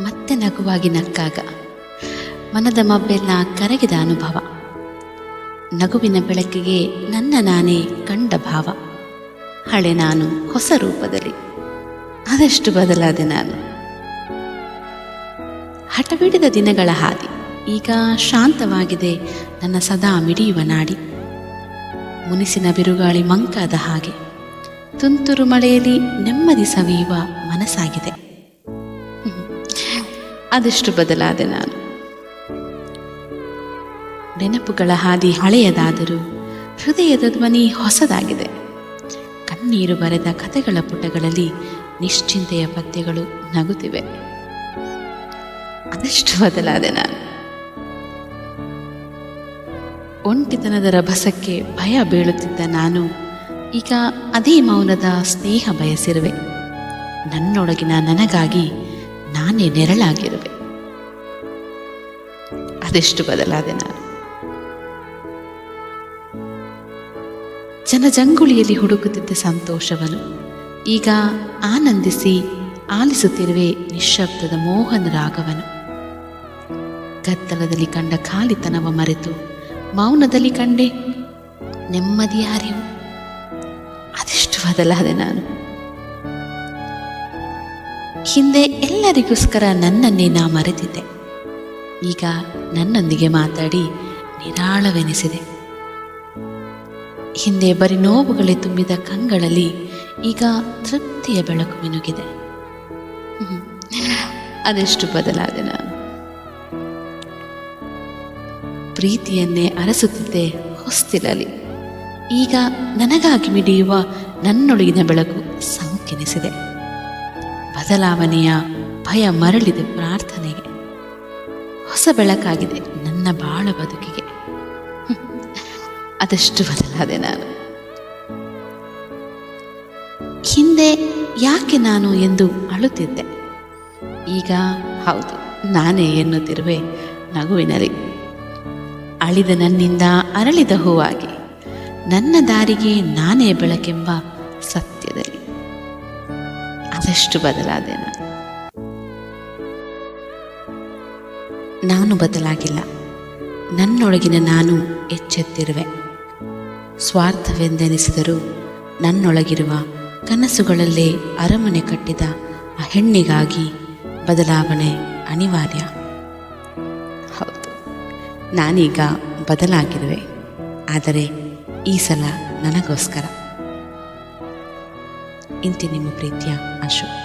ಮತ್ತೆ ನಗುವಾಗಿ ನಕ್ಕಾಗ ಮನದ ಮಬ್ಬೆಲ್ಲ ಕರಗಿದ ಅನುಭವ. ನಗುವಿನ ಬೆಳಕಿಗೆ ನನ್ನ ನಾನೇ ಕಂಡ ಭಾವ. ಹಳೆ ನಾನು ಹೊಸ ರೂಪದಲ್ಲಿ, ಅದೆಷ್ಟು ಬದಲಾದೆ ನಾನು. ಹಠಬಿಡಿದ ದಿನಗಳ ಹಾದಿ ಈಗ ಶಾಂತವಾಗಿದೆ ನನ್ನ ಸದಾ ಮಿಡಿಯುವ ನಾಡಿ. ಮುನಿಸಿನ ಬಿರುಗಾಳಿ ಮಂಕಾದ ಹಾಗೆ ತುಂತುರು ಮಳೆಯಲ್ಲಿ ನೆಮ್ಮದಿ ಸವಿಯುವ ಮನಸ್ಸಾಗಿದೆ. ಅದೆಷ್ಟು ಬದಲಾದೆ ನಾನು. ನೆನಪುಗಳ ಹಾದಿ ಹಳೆಯದಾದರೂ ಹೃದಯದ ಧ್ವನಿ ಹೊಸದಾಗಿದೆ. ಕಣ್ಣೀರು ಬರೆದ ಕಥೆಗಳ ಪುಟಗಳಲ್ಲಿ ನಿಶ್ಚಿಂತೆಯ ಪದ್ಯಗಳು ನಗುತ್ತಿವೆ. ಅದೆಷ್ಟು ಬದಲಾದೆ ನಾನು. ಒಂಟಿತನದ ರಭಸಕ್ಕೆ ಭಯ ಬೀಳುತ್ತಿದ್ದ ನಾನು ಈಗ ಅದೇ ಮೌನದ ಸ್ನೇಹ ಬಯಸಿರುವೆ. ನನ್ನೊಳಗಿನ ನನಗಾಗಿ ನಾನೇ ನೆರಳಾಗಿರುವೆ. ಅದೆಷ್ಟು ಬದಲಾದೆ ನಾನು. ಜನಜಂಗುಳಿಯಲ್ಲಿ ಹುಡುಕುತ್ತಿದ್ದ ಸಂತೋಷವನ್ನು ಈಗ ಆನಂದಿಸಿ ಆಲಿಸುತ್ತಿರುವೆ ನಿಶ್ಶಬ್ದದ ಮೋಹನ ರಾಗವನು. ಗದ್ದಲದಲ್ಲಿ ಕಂಡ ಖಾಲಿತನವ ಮರೆತು ಮೌನದಲ್ಲಿ ಕಂಡೆ ನೆಮ್ಮದಿಯ ಅರಿವು. ಅದೆಷ್ಟು ಬದಲಾದೆ ನಾನು. ಹಿಂದೆ ಎಲ್ಲರಿಗೋಸ್ಕರ ನನ್ನನ್ನೇ ನಾ ಮರೆತಿದ್ದೆ. ಈಗ ನನ್ನೊಂದಿಗೆ ಮಾತಾಡಿ ನಿರಾಳವೆನಿಸಿದೆ. ಹಿಂದೆ ಬರೀ ನೋವುಗಳೇ ತುಂಬಿದ ಕಂಗಳಲ್ಲಿ ಈಗ ತೃಪ್ತಿಯ ಬೆಳಕು ಮಿನುಗಿದೆ. ಅದೆಷ್ಟು ಬದಲಾದೆ ನಾನು. ಪ್ರೀತಿಯನ್ನೇ ಅರಸುತ್ತಿದ್ದೆ ಹೊಸ್ತಿಲಲ್ಲಿ. ಈಗ ನನಗಾಗಿ ಮಿಡಿಯುವ ನನ್ನೊಳಗಿನ ಬೆಳಕು ಸಂಕೆನಿಸಿದೆ. ಬದಲಾವಣೆಯ ಭಯ ಮರಳಿದೆ ಪ್ರಾರ್ಥನೆಗೆ. ಹೊಸ ಬೆಳಕಾಗಿದೆ ನನ್ನ ಬಾಳ ಬದುಕಿಗೆ. ಅದೆಷ್ಟು ಬದಲಾದೆ ನಾನು. ಹಿಂದೆ ಯಾಕೆ ನಾನು ಎಂದು ಅಳುತ್ತಿದ್ದೆ. ಈಗ ಹೌದು ನಾನೇ ಎನ್ನುತ್ತಿರುವೆ ನಗುವಿನಲ್ಲಿ. ಅಳಿದ ನನ್ನಿಂದ ಅರಳಿದ ಹೂವಾಗಿ ನನ್ನ ದಾರಿಗೆ ನಾನೇ ಬೆಳಕೆಂಬ ಸತ್ಯದಲ್ಲಿ. ಅದೆಷ್ಟು ಬದಲಾದೆ ನಾನು ಬದಲಾಗಿಲ್ಲ. ನನ್ನೊಳಗಿನ ನಾನು ಎಚ್ಚೆತ್ತಿರುವೆ. ಸ್ವಾರ್ಥವೆಂದೆನಿಸಿದರೂ ನನ್ನೊಳಗಿರುವ ಕನಸುಗಳಲ್ಲೇ ಅರಮನೆ ಕಟ್ಟಿದ ಆ ಹೆಣ್ಣಿಗಾಗಿ ಬದಲಾವಣೆ ಅನಿವಾರ್ಯ. ಹೌದು ನಾನೀಗ ಬದಲಾಗಿರುವೆ, ಆದರೆ ಈ ಸಲ ನನಗೋಸ್ಕರ. ಇಂತಿ ನಿಮ್ಮ ಪ್ರೀತಿಯ ಆಶು.